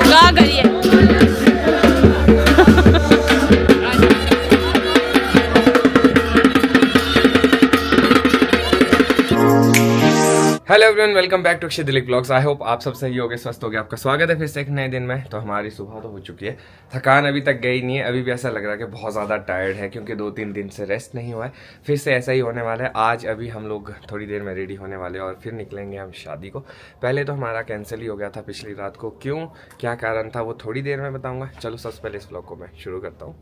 क्या करिए। Hello everyone, welcome back to Akshay Dilip blogs. I hope आप सब सही होगे, स्वस्थ होगे। आपका स्वागत है फिर से एक नए दिन में। तो हमारी सुबह तो हो चुकी है, थकान अभी तक गई नहीं है। अभी भी ऐसा लग रहा है कि बहुत ज़्यादा टायर्ड है, क्योंकि 2-3 दिन से रेस्ट नहीं हुआ है। फिर से ऐसा ही होने वाला है। आज अभी हम लोग थोड़ी देर में रेडी होने वाले हैं और फिर निकलेंगे हम शादी को। पहले तो हमारा कैंसिल ही हो गया था पिछली रात को। क्यों, क्या कारण था, वो थोड़ी देर में बताऊँगा। चलो सबसे पहले इस ब्लॉग को मैं शुरू करता हूँ।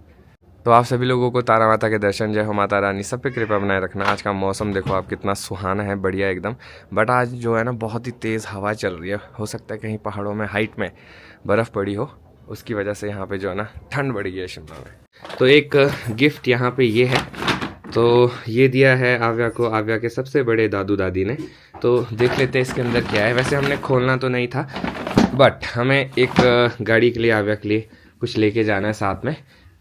तो आप सभी लोगों को तारा माता के दर्शन, जय हो माता रानी, सब पे कृपा बनाए रखना। आज का मौसम देखो आप, कितना सुहाना है, बढ़िया एकदम। बट आज जो है ना, बहुत ही तेज़ हवा चल रही है। हो सकता है कहीं पहाड़ों में हाइट में बर्फ़ पड़ी हो, उसकी वजह से यहाँ पे जो है ना ठंड बढ़ गई है शिमला में। तो एक गिफ्ट यहाँ पे ये है, तो ये दिया है आव्या को, आव्या के सबसे बड़े दादू दादी ने। तो देख लेते हैं इसके अंदर क्या है। वैसे हमने खोलना तो नहीं था, बट हमें एक गाड़ी के लिए, आव्या के लिए कुछ लेके जाना है साथ में,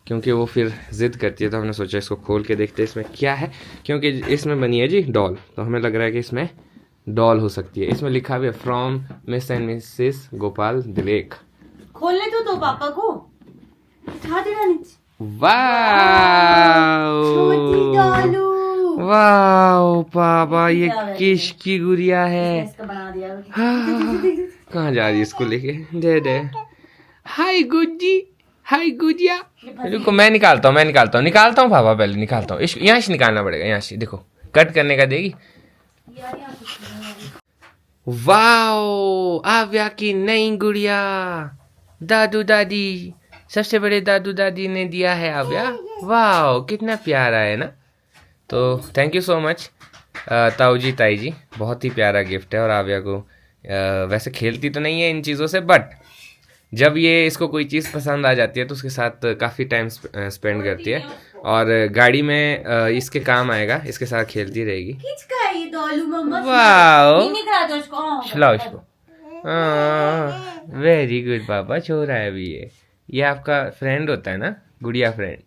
क्योंकि वो फिर ज़िद करती है। तो हमने सोचा इसको खोल के देखते हैं इसमें क्या है, क्योंकि इसमें बनी है जी डॉल। तो हमें लग रहा है कि इसमें डॉल हो सकती है। इसमें लिखा भी है from Miss and Mrs Gopal दिलेख। खोलने तो दो पापा को, उठा देना नीचे। वाह वाह पापा, ये किसकी गुड़िया है? बना दिया। कहाँ जा रही है इसको लेके? दे दे। हाय गुड्डी, हाय गुड़िया। रुको मैं निकालता हूँ पापा, पहले निकालता हूँ। यहाँ से निकालना पड़ेगा, यहाँ से देखो, कट करने का देगी। वाओ, आव्या की नई गुड़िया, दादू दादी, सबसे बड़े दादू दादी ने दिया है आव्या। वाओ, कितना प्यारा है ना। तो थैंक यू सो मच ताऊ जी, ताई जी, बहुत ही प्यारा गिफ्ट है। और आव्या को वैसे खेलती तो नहीं है इन चीज़ों से, बट जब ये इसको कोई चीज़ पसंद आ जाती है तो उसके साथ काफ़ी टाइम स्पेंड करती है, और गाड़ी में इसके काम आएगा, इसके साथ खेलती रहेगी। वाह, खिलाओ इसको। वेरी गुड पापा, छोरा है अभी ये आपका फ्रेंड होता है ना, गुड़िया फ्रेंड।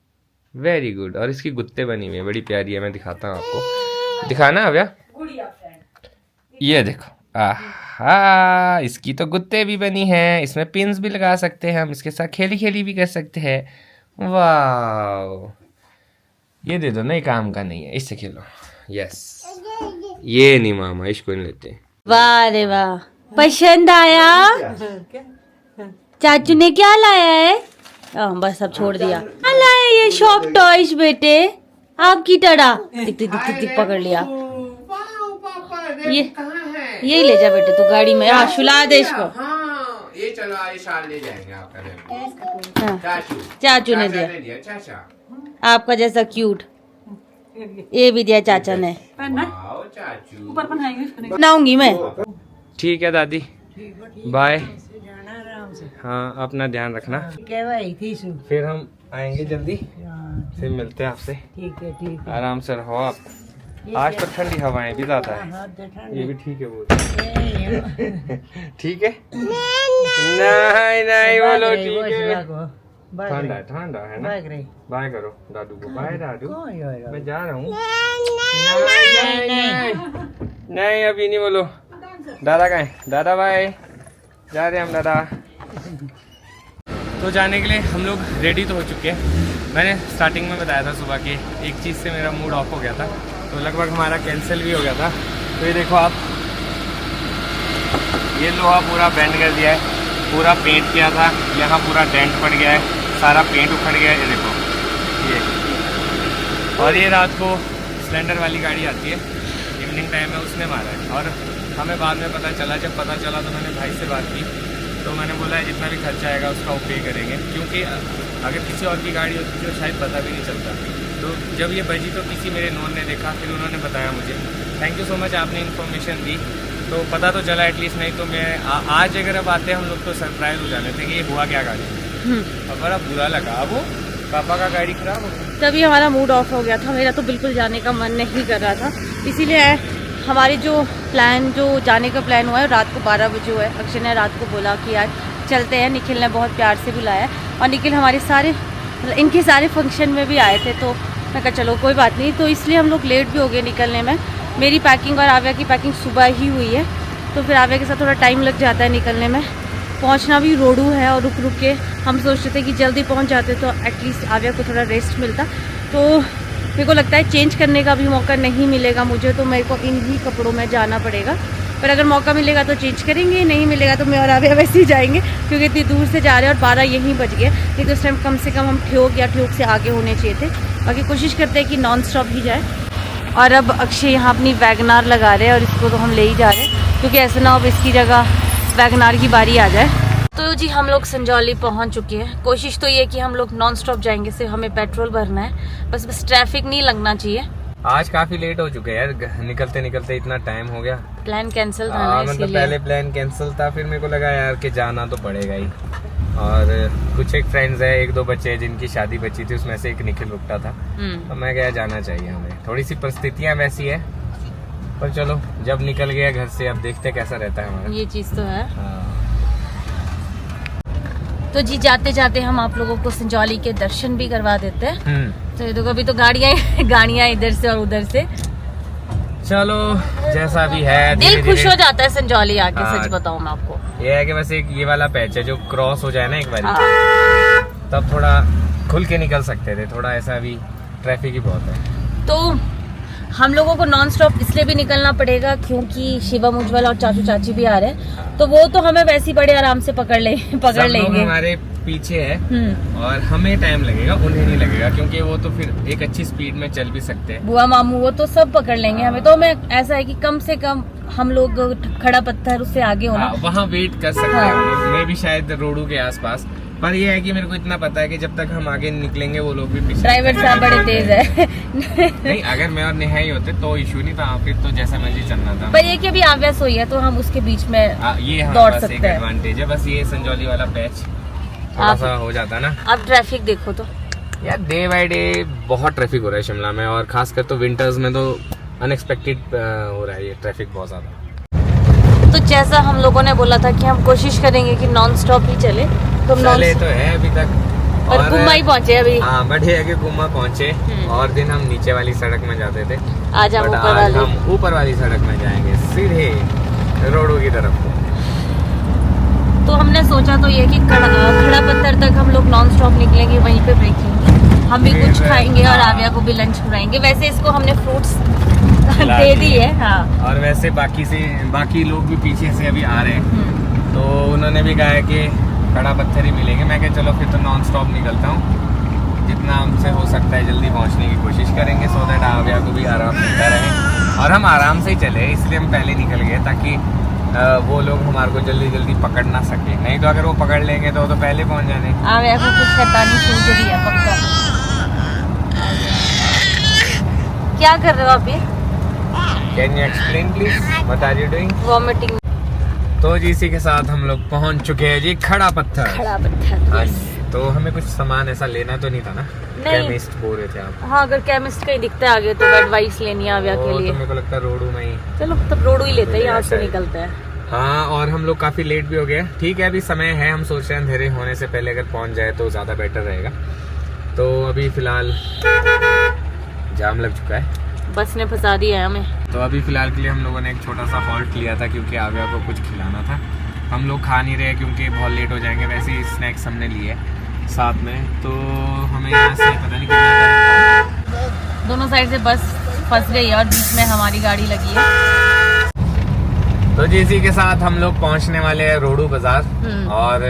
Very good. और इसकी गुत्ते बनी हुई है, बड़ी प्यारी है। मैं दिखाता हूँ आपको, दिखाना अव्या, ये देखो। आहा, इसकी तो गुत्ते भी बनी हैं, इसमें पिन्स भी लगा सकते हैं हम, इसके साथ खेली भी कर सकते हैं। वाह, ये दे दो, नहीं काम का नहीं है, इससे खेलो। यस, ये नहीं मामा, इसको नहीं लेते। वाह रे वाह, पसंद आया? चाचू ने क्या लाया है? बस अब छोड़ दिया। क्या लाया ये शॉप टॉयज बेटे, आपकी तरह। दिख पकड़ लिया। ये ले जा बेटे तू गाड़ी में। हाँ, सुला दे इसको। हाँ, ये चलो, ये साल ले जाएंगे आपका। चाचू ने दिया, आपका जैसा क्यूट। ये भी दिया चाचा ने। बनाऊंगी मैं। ठीक है दादी, बाय। हाँ, अपना ध्यान रखना। फिर हम आएंगे जल्दी, फिर मिलते हैं आपसे। ठीक है, आराम से रहो आप। आज तो ठंडी हवाएं भी ज्यादा है, ये भी ठीक है बोल। ठीक है, नहीं बोलो, ठीक है। ठंडा है ना। बाय करो दादू को। बाय दादू, मैं जा रहा हूँ। नहीं अभी नहीं बोलो। दादा कहाँ है? दादा बाय, जा रहे हैं हम दादा। तो जाने के लिए हम लोग रेडी तो हो चुके हैं। मैंने स्टार्टिंग में बताया था सुबह के, एक चीज़ से मेरा मूड ऑफ हो गया था, तो लगभग हमारा कैंसिल भी हो गया था। तो ये देखो आप, ये लोहा पूरा बेंड कर दिया है, पूरा पेंट किया था, यहाँ पूरा डेंट पड़ गया है, सारा पेंट उखड़ गया है। ये देखो ये, और ये रात को स्प्लेंडर वाली गाड़ी आती है, इवनिंग टाइम में, उसने मारा है। और हमें बाद में पता चला, जब पता चला तो मैंने भाई से बात की, तो मैंने बोला है जितना भी खर्चा आएगा उसका वो पे करेंगे, क्योंकि अगर किसी और की गाड़ी होती तो शायद पता भी नहीं चलता। तो जब ये बजी तो किसी मेरे नोन ने देखा, फिर उन्होंने बताया मुझे। थैंक यू सो मच, आपने इन्फॉर्मेशन दी तो पता तो चला एटलीस्ट। नहीं तो मैं आज अगर अब आते हम लोग तो सरप्राइज हो जाने थे कि ये हुआ क्या गाड़ी। अब बड़ा बुरा लगा। अब वो पापा का गाड़ी खराब हो गई, तभी हमारा मूड ऑफ हो गया था। मेरा तो बिल्कुल जाने का मन नहीं कर रहा था, इसीलिए हमारी जो जाने का प्लान हुआ है रात को 12 बजे हुआ है। अक्षय ने रात को बोला कि यार चलते हैं, निखिल ने बहुत प्यार से बुलाया और निखिल हमारे सारे, इनके सारे फंक्शन में भी आए थे। तो मैं कहा चलो कोई बात नहीं। तो इसलिए हम लोग लेट भी हो गए निकलने में। मेरी पैकिंग और आव्या की पैकिंग सुबह ही हुई है, तो फिर आव्या के साथ थोड़ा टाइम लग जाता है निकलने में। पहुंचना भी रोडू है और रुक रुक के हम सोचते थे कि जल्दी पहुंच जाते तो एटलीस्ट आव्या को थोड़ा रेस्ट मिलता। तो मेरे को लगता है चेंज करने का भी मौका नहीं मिलेगा मुझे, तो मेरे को इन्हीं कपड़ों में जाना पड़ेगा। पर अगर मौका मिलेगा तो चेंज करेंगे, नहीं मिलेगा तो मैं और आव्या वैसे ही जाएंगे, क्योंकि इतनी दूर से जा रहे हैं और 12 यहीं बज गए। नहीं तो उस टाइम कम से कम हम ठियोग या ठियोग से आगे होने चाहिए थे। बाकी कोशिश करते हैं कि नॉन स्टॉप ही जाए। और अब अक्षय यहाँ अपनी वैगनार लगा रहे हैं और इसको तो हम ले ही जा रहे हैं, क्योंकि ऐसा ना हो इसकी जगह वैगनार की बारी आ जाए। तो जी हम लोग संजौली पहुँच चुके हैं। कोशिश तो ये कि हम लोग नॉन स्टॉप जाएंगे, सिर्फ हमें पेट्रोल भरना है, बस ट्रैफिक नहीं लगना चाहिए। आज काफी लेट हो चुके हैं यार, निकलते निकलते इतना टाइम हो गया। प्लान कैंसिल था ना, मतलब पहले प्लान कैंसिल था, फिर मेरे को लगा यार कि जाना तो पड़ेगा ही। और कुछ एक फ्रेंड्स है, 1-2 बच्चे जिनकी शादी बची थी, उसमें से एक निखिल रुकता था, तो मैं गया जाना चाहिए हमें। थोड़ी सी परिस्थितियां वैसी है, पर चलो जब निकल गया घर से, अब देखते कैसा रहता है हमारा। ये चीज तो है। तो जी जाते जाते हम आप लोगों को संजौली के दर्शन भी करवा देते हैं। तो ये देखो अभी तो गाड़ियाँ इधर से और उधर से। चलो जैसा भी है, दिल खुश हो जाता है संजौली आके, सच बताऊं मैं आपको। ये है कि बस एक ये वाला पैच है जो क्रॉस हो जाए ना एक बार, तब थोड़ा खुल के निकल सकते थे, थोड़ा ऐसा अभी ट्रैफिक ही बहुत है। तो हम लोगों को नॉन स्टॉप इसलिए भी निकलना पड़ेगा क्योंकि शिवम उज्ज्वल और चाचू चाची भी आ रहे हैं, तो वो तो हमें वैसे ही बड़े आराम से पकड़ लेंगे। हमारे पीछे है और हमें टाइम लगेगा, उन्हें नहीं लगेगा, क्योंकि वो तो फिर एक अच्छी स्पीड में चल भी सकते हैं। बुआ मामू वो तो सब पकड़ लेंगे हमें। तो मैं ऐसा है कि कम से कम हम लोग खड़ा पत्थर उससे आगे होना, वहाँ वेट कर सकते हैं हम लोग, मैं भी शायद रोडू के आसपास। पर ये है कि मेरे को इतना पता है कि जब तक हम आगे निकलेंगे वो लोग भी पीछे। ड्राइवर साहब बड़े तेज है। नहीं, अगर मैं और नेहा ही होते तो इशू नहीं था, फिर तो जैसा मर्जी चलना था। पर ये कि अभी आव्या सोई है तो हम उसके बीच में ये दौड़ सकते हैं। एडवांटेज है बस, ये संजौली वाला पैच थोड़ा सा हो जाता ना। अब ट्रैफिक देखो तो यार, डे बाय डे बहुत ट्रैफिक हो रहा है शिमला में, और खासकर तो विंटर्स में तो अनएक्सपेक्टेड हो रहा है ये ट्रैफिक बहुत ज्यादा। तो जैसा हम लोगों ने बोला था कि हम कोशिश करेंगे कि नॉन स्टॉप ही चले, तो चले तो है अभी तक, और गुम्मा ही पहुंचे अभी। हाँ, बट है कि गुम्मा पहुंचे, और दिन हम नीचे वाली सड़क में जाते थे, आज हम ऊपर वाली सड़क में जाएंगे सीधे रोडू की तरफ। तो हमने सोचा तो ये कि खड़ा पत्थर तक हम लोग नॉन स्टॉप निकलेंगे, वहीं पे ब्रेक लेंगे, हम भी कुछ खाएंगे और आव्या को भी लंच कराएंगे। वैसे इसको हमने फ्रूट्स दे दी है। हाँ। और वैसे बाकी लोग भी पीछे से अभी आ रहे हैं, तो उन्होंने भी कहा है कि खड़ा पत्थर ही मिलेंगे। मैं क्या चलो फिर तो नॉन स्टॉप निकलता हूँ, जितना हमसे हो सकता है जल्दी पहुँचने की कोशिश करेंगे, सो दैट आव्या को भी आराम मिलता रहे और हम आराम से ही चले। इसलिए हम पहले निकल गए ताकि वो लोग हमारे को जल्दी जल्दी पकड़ ना सके, नहीं तो अगर वो पकड़ लेंगे तो पहले पहुँच जाने। आव्या को कुछ शैतानी सूझ रही है पक्का। क्या कर रहे हो आप ये? Can you explain please? What are you doing? Vomiting. तो जी इसी के साथ हम लोग पहुंच चुके हैं जी खड़ा पत्थर। हाँ जी, तो हमें कुछ सामान ऐसा लेना तो नहीं था ना? केमिस्ट बोल रहे थे आप। हाँ, अगर केमिस्ट का ही दिखता है आगे तो एडवाइस लेनी है आव्या के लिए। तो मेरे को लगता है रोडू में ही। चलो तब रोडू ही लेते हैं, यहाँ से निकलते हैं। हाँ, और हम लोग काफी लेट भी हो गए। ठीक है, अभी समय है, हम सोच रहे हैं अंधेरे होने से पहले अगर पहुंच जाए तो ज्यादा बेटर रहेगा। तो अभी फिलहाल जाम लग चुका है, बस ने फंसा दिया है हमें। तो अभी फिलहाल के लिए हम लोगों ने एक छोटा सा हॉल्ट लिया था, क्योंकि आव्या को कुछ खिलाना था। हम लोग खा नहीं रहे क्योंकि बहुत लेट हो जाएंगे, वैसे ही स्नैक्स हमने लिए साथ में, तो हमें यहाँ से पता नहीं कितना। दोनों साइड से बस फंस गई है और बीच में हमारी गाड़ी लगी है। तो जी इसी के साथ हम लोग पहुँचने वाले हैं रोडू बाजार, और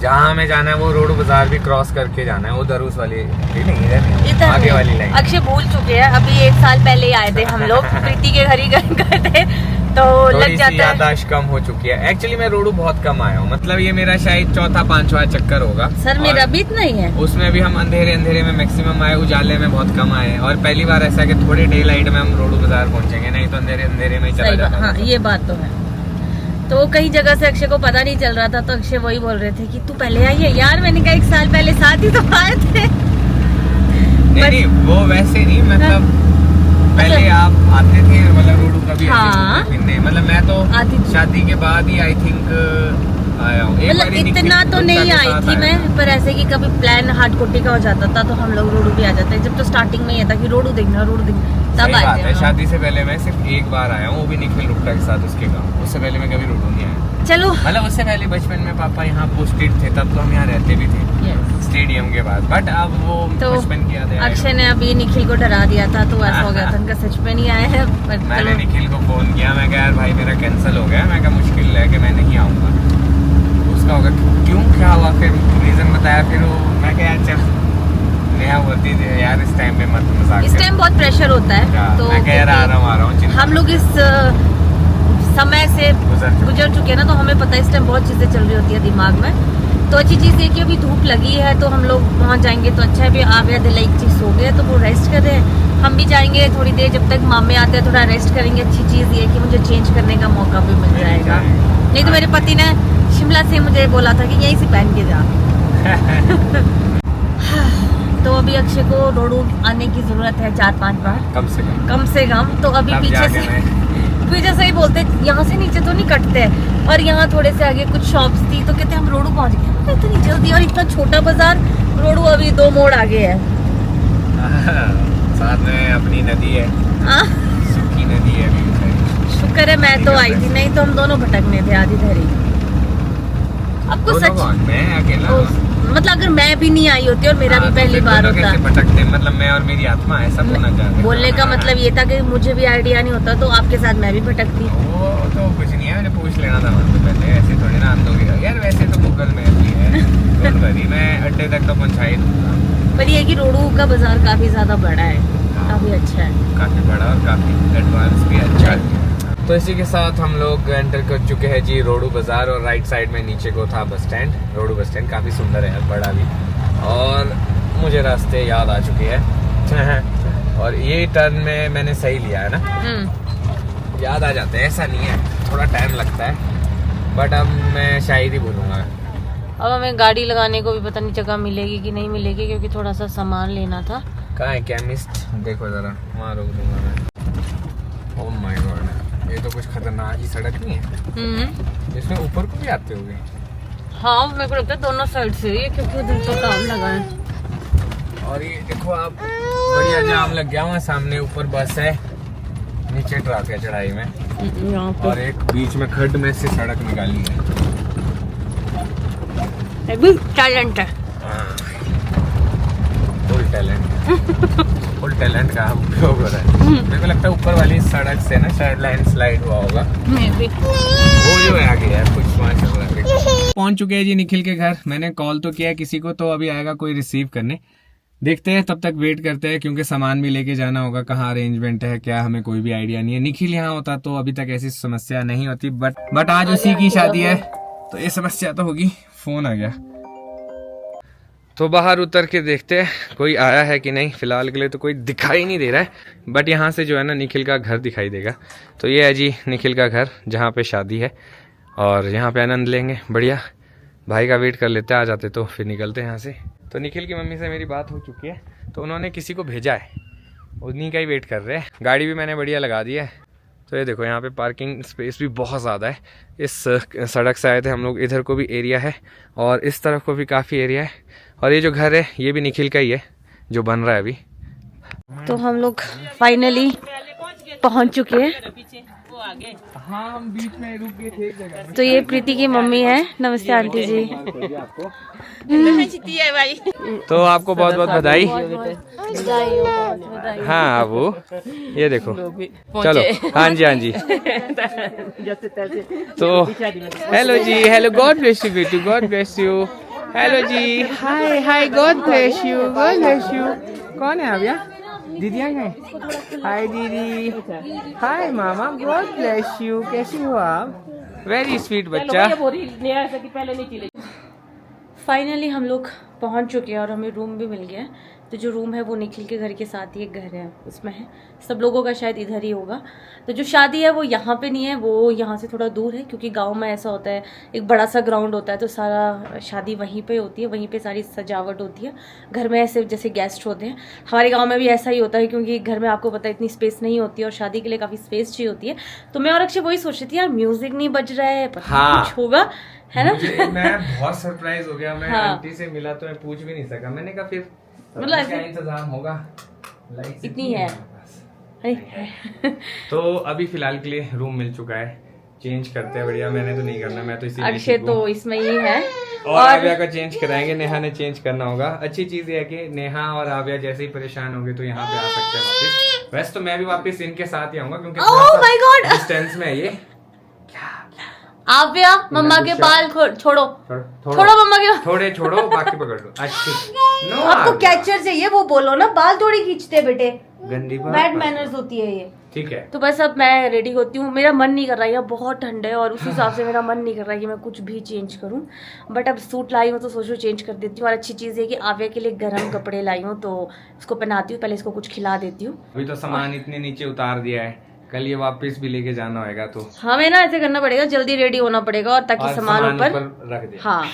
जहाँ हमें जाना है वो रोडू बाजार भी क्रॉस करके जाना है, उधर उस वाली नहीं, आगे वाली लाइन। अक्षय भूल चुके हैं, अभी 1 साल पहले आए थे हम लोग, प्रीति के घर ही गए थे, तो लग जाता है। याददाश्त कम हो चुकी है। एक्चुअली मैं रोडू बहुत कम आया हूँ, मतलब ये मेरा शायद 4था-5वां चक्कर होगा। सर मेरा भी इतना ही है। उसमें भी हम अंधेरे में मैक्सिमम आए, उजाले में बहुत कम आए, और पहली बार ऐसा कि थोड़े डे लाइट में हम रोडू बाजार पहुँचेंगे, नहीं तो अंधेरे में ही चला जाता। हाँ, ये बात तो है। तो कई जगह से अक्षय को पता नहीं चल रहा था, तो अक्षय वही बोल रहे थे कि तू पहले आई है यार। मैंने कहा 1 साल पहले साथ ही तो आए थे। नहीं, वो वैसे नहीं, मतलब पहले आप आते थे, मतलब रोडू का भी। हाँ। नहीं, मतलब मैं तो शादी के बाद ही आई थिंक आया हूँ। एक मतलब बारी इतना निखिल तो नहीं के आई साथ थी आया मैं, हूँ। पर ऐसे कि कभी प्लान हार्ड कोटी का हो जाता था तो हम लोग रोडू भी आ जाते हैं। जब तो स्टार्टिंग में ये था कि रोडू देखना तब सही आए बात थे है, हम शादी से पहले मैं सिर्फ एक बार आया हूँ, वो भी निखिल रुपटा के साथ उसके गाँव। उससे पहले मैं कभी रोडू नहीं आया। लोग। चलो मतलब उससे पहले बचपन में पापा यहाँ पोस्टेड थे, तब तो हम यहाँ रहते भी थे स्टेडियम के बाद। बट अब वो तो बचपन की याद है। अक्षय ने अभी निखिल को डरा दिया था तो ऐसा हो गया था, उनका सच में नहीं आया है। पर मैंने चलो, निखिल को फोन किया, मैं कहा यार भाई मेरा कैंसिल हो गया, मैं कहा मुश्किल है कि मैं नहीं आऊँगा। उसका होगा क्यों, क्या हुआ, फिर रीज़न बताया। फिर वो मैं कहा यार चल नया होती थी यार, इस टाइम पे मत मजाक इस टाइम बहुत प्रेशर होता है तो मैं कह रहा आ रहा हूँ हम लोग इस समय से गुजर चुके हैं ना, तो हमें पता है इस टाइम बहुत चीजें चल रही होती है दिमाग में। तो अच्छी चीज़ ये कि अभी धूप लगी है तो हम लोग पहुंच जाएंगे तो अच्छा है। भी आ गया दिल, एक चीज़ सो गया तो वो रेस्ट कर रहे हैं। हम भी जाएंगे थोड़ी देर, जब तक मामे आते हैं थोड़ा रेस्ट करेंगे। अच्छी चीज़ ये कि मुझे चेंज करने का मौका भी मिल जाएगा। नहीं तो मेरे पति ने शिमला से मुझे बोला था कि यहीं से पहन के जा। तो अभी अक्षय को रोडू आने की जरूरत है 4-5 बार कम से कम। तो अभी पीछे से ही बोलते यहाँ से नीचे तो नहीं कटते, और यहाँ थोड़े से आगे कुछ शॉप्स थी तो कहते हम रोडू पहुँच गए। इतनी जल्दी, और इतना छोटा बाजार, रोडू अभी 2 मोड़ आगे है। साथ में अपनी नदी है, सूखी नदी है अभी। शुक्र है मैं तो आई थी, नहीं तो हम दोनों भटकने थे आधी धरी। अब कुछ सच मैं अकेला, मतलब अगर मैं भी नहीं आई होती और मेरा भी पहली बार होता, भटकते मतलब मैं और मेरी आत्मा, ऐसा बोलना चाहते। बोलने का मतलब ये था कि मुझे भी आइडिया नहीं होता तो आपके साथ मैं भी भटकती। वो तो कुछ नहीं है, मैंने पूछ लेना था वहाँ पे पहले, ऐसे थोड़ी ना आंदोगे यार। वैसे तो गूगल मैप भी है, डोंट वरी, मैं अड्डे तक तो पहुँचा ही दूंगा। पर ये कि रोडू का बाजार काफी ज्यादा बड़ा है, काफी अच्छा है, काफी बड़ा और काफी एडवांस भी अच्छा है। तो इसी के साथ हम लोग एंटर कर चुके हैं जी रोडू बाजार, और राइट साइड में नीचे को था bus stand. Rohru bus stand काफ़ी सुंदर है, बड़ा भी, और मुझे रास्ते याद आ चुके हैं। और ये टर्न में मैंने सही लिया है ना, याद आ जाते हैं, ऐसा नहीं है, थोड़ा टाइम लगता है, बट अब मैं शायद ही भूलूंगा। अब हमें गाड़ी लगाने को भी पता नहीं जगह मिलेगी कि नहीं मिलेगी, क्योंकि थोड़ा सा सामान लेना था। कहाँ है केमिस्ट, देखो जरा, वहाँ रोक दूंगा मैं। ओह माय गॉड, ये तो कुछ खतरनाक ही सड़क नहीं है, इसमें ऊपर को भी आते होंगे। हाँ मेरे को लगता है दोनों साइड से, ये क्योंकि उधर तो काम लगा है। और ये देखो आप, बढ़िया जाम लग गया वहाँ सामने, ऊपर बस है, नीचे ट्रक है चढ़ाई में, और एक बीच में खड्ड में से सड़क निकाली है। टैलेंट है, फुल टैलेंट, फुल टैलेंट का उपयोग हो रहा है। मेरे को लगता है ऊपर वाली सड़क से ना शायद लैंडस्लाइड हुआ होगा, वो जो है आगे यार कुछ वहाँ चल रहा है। पहुंच चुके हैं जी निखिल के घर। मैंने कॉल तो किया किसी को, तो अभी आएगा कोई रिसीव करने, देखते हैं, तब तक वेट करते हैं, क्योंकि सामान भी लेके जाना होगा। कहाँ अरेंजमेंट है क्या, हमें कोई भी आइडिया नहीं है। निखिल यहाँ होता तो अभी तक ऐसी समस्या नहीं होती, बट आज उसी की शादी है तो ये समस्या तो होगी। फोन आ गया तो बाहर उतर के देखते हैं कोई आया है कि नहीं। फिलहाल के लिए तो कोई दिखाई नहीं दे रहा है, बट यहाँ से जो है ना निखिल का घर दिखाई देगा। तो ये है जी निखिल का घर, जहाँ पे शादी है, और यहाँ पे आनंद लेंगे। बढ़िया, भाई का वेट कर लेते, आ जाते तो फिर निकलते हैं यहाँ से। तो निखिल की मम्मी से मेरी बात हो चुकी है, तो उन्होंने किसी को भेजा है, उन्हीं का ही वेट कर रहे हैं। गाड़ी भी मैंने बढ़िया लगा दी है। तो ये देखो यहाँ पे पार्किंग स्पेस भी बहुत ज़्यादा है। इस सड़क से आए थे हम लोग, इधर को भी एरिया है और इस तरफ को भी काफ़ी एरिया है। और ये जो घर है ये भी निखिल का ही है, जो बन रहा है अभी। तो हम लोग फाइनली पहुंच चुके हैं। हाँ, हम बीच में रुक गए थे एक जगह। तो ये प्रीति की मम्मी है। नमस्ते आंटी जी। भाई तो आपको बहुत बहुत बधाई। हाँ वो ये देखो, चलो हाँ जी हाँ जी। तो हेलो जी, हेलो, गॉड ब्लेस यू बेटू, गॉड ब्लेस यू। हेलो जी, hi hi, God bless you, God bless you. कौन है आप यहाँ? दीदी आ गए। हाय दीदी, हाय मामा, गॉड ब्लेस यू। कैसी हो आप? वेरी स्वीट बच्चा। फाइनली हम लोग पहुंच चुके हैं और हमें रूम भी मिल गया है। तो जो रूम है वो निखिल के घर के साथ ही एक घर है उसमें है, सब लोगों का शायद इधर ही होगा। तो जो शादी है वो यहाँ पे नहीं है, वो यहाँ से थोड़ा दूर है, क्योंकि गांव में ऐसा होता है एक बड़ा सा ग्राउंड होता है तो सारा शादी वहीं पे होती है, वहीं पे सारी सजावट होती है। घर में ऐसे जैसे गेस्ट होते हैं, हमारे गाँव में भी ऐसा ही होता है, क्योंकि घर में आपको पता है इतनी स्पेस नहीं होती है और शादी के लिए काफ़ी स्पेस चाहिए होती है। तो मैं और अक्षय वही सोच रही थी यार, म्यूजिक नहीं बज रहा है, पता नहीं कुछ होगा, है ना। मैं बहुत सरप्राइज हो गया, मैं हाँ। आंटी से मिला तो मैं पूछ भी नहीं सका, मैंने कहा फिर मतलब क्या इंतजाम होगा, लाइट इतनी है। तो अभी फिलहाल के लिए रूम मिल चुका है, चेंज करते हैं बढ़िया। मैंने तो नहीं करना, मैं तो इसी अक्षय तो इसमें ही है और आव्या का चेंज कराएंगे, नेहा ने चेंज करना होगा। अच्छी चीज ये है कि नेहा और आव्या जैसे ही परेशान होंगे तो यहाँ पे आ सकते हैं वापस। वैसे तो मैं भी वापस इनके साथ ही आऊंगा, क्योंकि डिस्टेंस में है ये। आव्या मम्मा के बाल छोड़ो मम्मा के, थोड़े छोड़ो बाकी पकड़ लो। अच्छा आपको कैचर चाहिए वो बोलो ना, बाल थोड़ी खींचते बेटे, गंदी बात, बैड मैनर्स होती है ये। ठीक है। तो बस अब मैं रेडी होती हूँ, मेरा मन नहीं कर रहा है, बहुत ठंड है और उस हिसाब से मेरा मन नहीं कर रहा है कि मैं कुछ भी चेंज करूँ। बट अब सूट लाई हूँ तो सोचो चेंज कर देती हूँ। और अच्छी चीज़ है कि आव्या के लिए गर्म कपड़े लाई हूँ तो उसको पहनाती हूँ, पहले इसको कुछ खिला देती हूँ। अभी तो सामान इतने नीचे उतार दिया है, कल ये वापस भी लेके जाना होगा, तो हमें ना ऐसे करना पड़ेगा, जल्दी रेडी होना पड़ेगा और ताकि सामान ऊपर रख दे। हाँ।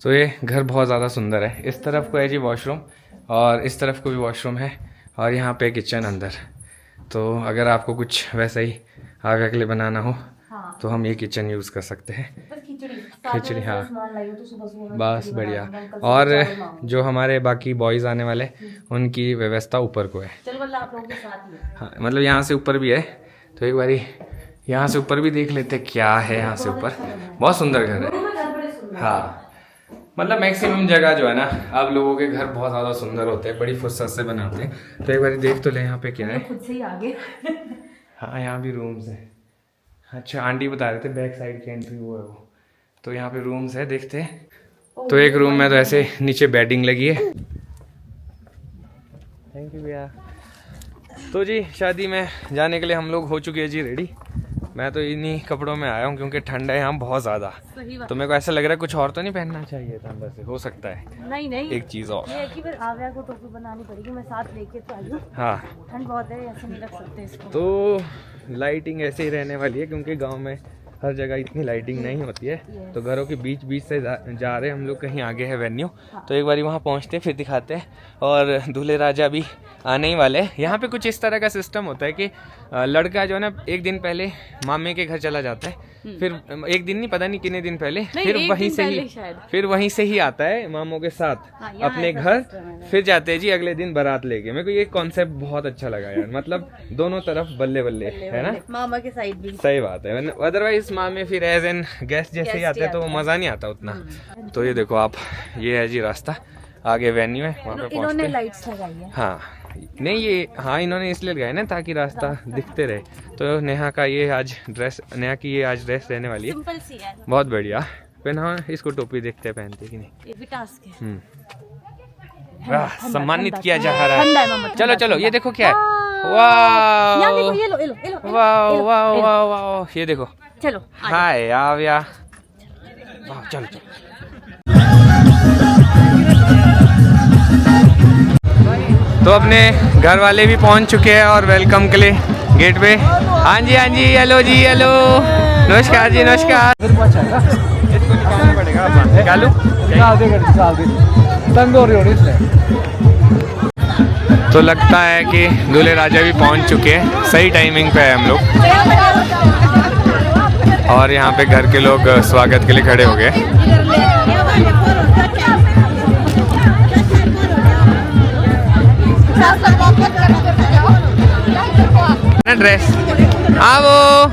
तो ये घर बहुत ज़्यादा सुंदर है। इस तरफ को है जी वॉशरूम और इस तरफ को भी वॉशरूम है और यहाँ पे किचन अंदर। तो अगर आपको कुछ वैसा ही आगे के लिए बनाना हो हाँ। तो हम ये किचन यूज़ कर सकते हैं। खिचड़ी हाँ बस बढ़िया। और जो हमारे बाकी बॉयज़ आने वाले उनकी व्यवस्था ऊपर को है। आप लोगों के साथ ही हाँ मतलब यहाँ से ऊपर भी है, तो एक बारी यहाँ से ऊपर भी देख लेते क्या है। यहाँ से ऊपर बहुत सुंदर घर है। हाँ मतलब मैक्सिमम जगह जो है ना, आप लोगों के घर बहुत ज़्यादा सुंदर होते हैं, बड़ी फुर्सत से बनाते हैं। तो एक बारी देख तो ले यहाँ पे क्या है। खुद से ही आगे हाँ यहाँ भी रूम्स है। अच्छा आंटी बता रहे थे बैक साइड की एंट्री वो है वो, तो यहाँ पे रूम्स है, देखते हैं। तो एक रूम में तो ऐसे नीचे बेडिंग लगी है। थैंक यू भैया। तो जी शादी में जाने के लिए हम लोग हो चुके हैं जी रेडी। मैं तो इन्हीं कपड़ों में आया हूँ क्योंकि ठंड है यहाँ बहुत ज़्यादा। तो मेरे को ऐसा लग रहा है कुछ और तो नहीं पहनना चाहिए था, बस हो सकता है नहीं एक चीज़ और। ये है कि फिर आव्या को टोपी बनानी पड़ेगी, मैं साथ लेके तो आई हूँ। हाँ ठंड बहुत है, ऐसे नहीं रख सकते इसको। तो लाइटिंग ऐसे ही रहने वाली है क्योंकि गांव में हर जगह इतनी लाइटिंग नहीं होती है। तो घरों के बीच बीच से जा रहे हैं हम लोग, कहीं आगे है वेन्यू। तो एक बार वहाँ पहुँचते फिर दिखाते हैं। और दूल्हे राजा भी आने ही वाले। यहाँ पे कुछ इस तरह का सिस्टम होता है कि लड़का जो है ना एक दिन पहले मामे के घर चला जाता है, फिर एक दिन नहीं पता नहीं कितने दिन पहले, फिर वहीं से ही आता है मामों के साथ अपने घर, फिर जाते हैं जी अगले दिन बारात लेके। मेरे को ये कॉन्सेप्ट बहुत अच्छा लगा यार, मतलब दोनों तरफ बल्ले बल्ले है ना, मामा के साइड भी। सही बात है। अदरवाइज मामे फिर एज एन गेस्ट जैसे ही आते हैं तो वो मजा नहीं आता उतना। तो ये देखो आप, ये है जी रास्ता, आगे वेन्यू है, वहाँ पे पहुँचते हैं। लाइट्स लगाई है। हाँ नहीं ये हाँ इन्होंने इसलिए लगाया ना ताकि रास्ता दिखते रहे। तो नेहा का ये आज ड्रेस, नेहा की ये आज ड्रेस रहने वाली है, सिंपल सी है, बहुत बढ़िया। पहना इसको टोपी देखते हैं पहनते कि नहीं। ये भी टास्क है। सम्मानित किया जा रहा है। चलो चलो ये देखो क्या है, वाह वाह वाह वाह वाह, ये देखो। चलो हाय आव्या, चलो चलो। तो अपने घर वाले भी पहुंच चुके हैं और वेलकम के लिए गेट पे। हाँ जी हेलो जी हेलो, नमस्कार जी नमस्कार। इसको निकालना पड़ेगा, निकालूं? तो लगता है कि दूल्हे राजा भी पहुंच चुके हैं, सही टाइमिंग पे है हम लोग। और यहाँ पे घर के लोग स्वागत के लिए खड़े हो गए। ड्रेस आओ,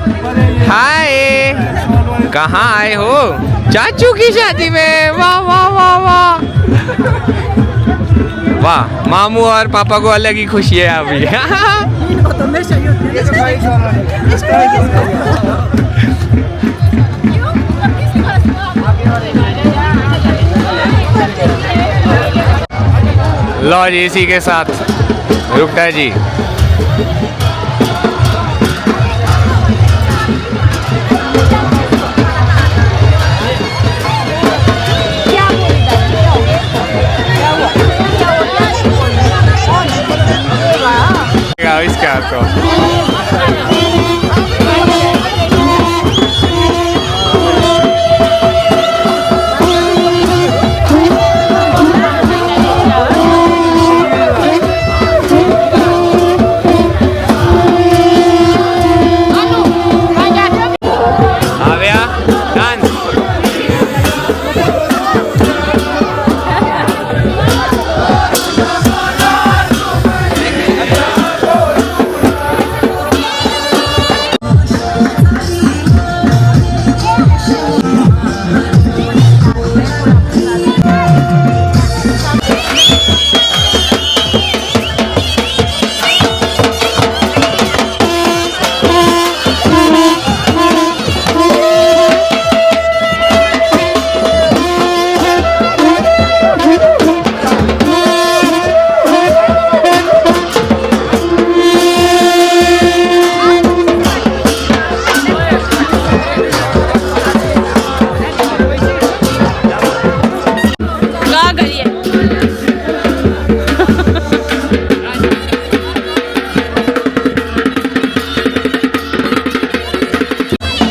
हाय, कहाँ आए हो? चाचू की शादी में, वाह वाह वाह वाह वाह। मामू और पापा को अलग ही खुशी है अभी। लो जी इसी के साथ रुकता है जी। यार तो।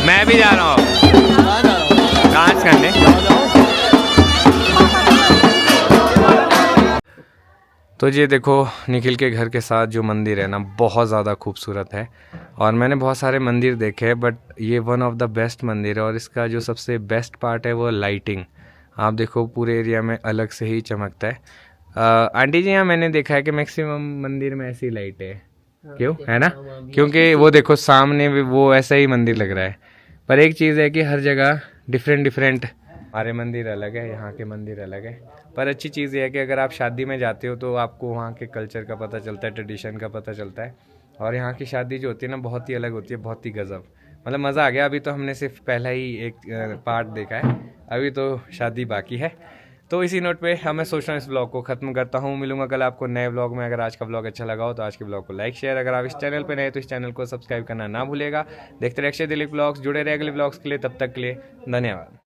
मैं भी जा रहा हूँ डांस करने। तो ये देखो निखिल के घर के साथ जो मंदिर है ना बहुत ज़्यादा खूबसूरत है और मैंने बहुत सारे मंदिर देखे हैं बट ये वन ऑफ द बेस्ट मंदिर है और इसका जो सबसे बेस्ट पार्ट है वो लाइटिंग। आप देखो पूरे एरिया में अलग से ही चमकता है। आंटी जी यहाँ मैंने देखा है कि मैक्सिमम मंदिर में ऐसी लाइट है, क्यों है ना? क्योंकि वो देखो सामने भी वो ऐसा ही मंदिर लग रहा है। पर एक चीज़ है कि हर जगह डिफरेंट हमारे मंदिर अलग है, यहाँ के मंदिर अलग है। पर अच्छी चीज़ ये है कि अगर आप शादी में जाते हो तो आपको वहाँ के कल्चर का पता चलता है, ट्रेडिशन का पता चलता है। और यहाँ की शादी जो होती है ना बहुत ही अलग होती है, बहुत ही गजब। मतलब मज़ा आ गया। अभी तो हमने सिर्फ पहला ही एक पार्ट देखा है, अभी तो शादी बाकी है। तो इसी नोट पे मैं सोच रहा हूँ इस ब्लॉग को ख़त्म करता हूँ। मिलूंगा कल आपको नए ब्लॉग में। अगर आज का ब्लॉग अच्छा लगा हो तो आज के ब्लॉग को लाइक शेयर, अगर आप इस चैनल पे नए तो इस चैनल को सब्सक्राइब करना ना भूलिएगा। देखते रहिए अक्षय दिलीप ब्लॉग्स, जुड़े रहे अगले ब्लॉग्स के लिए। तब तक के लिए धन्यवाद।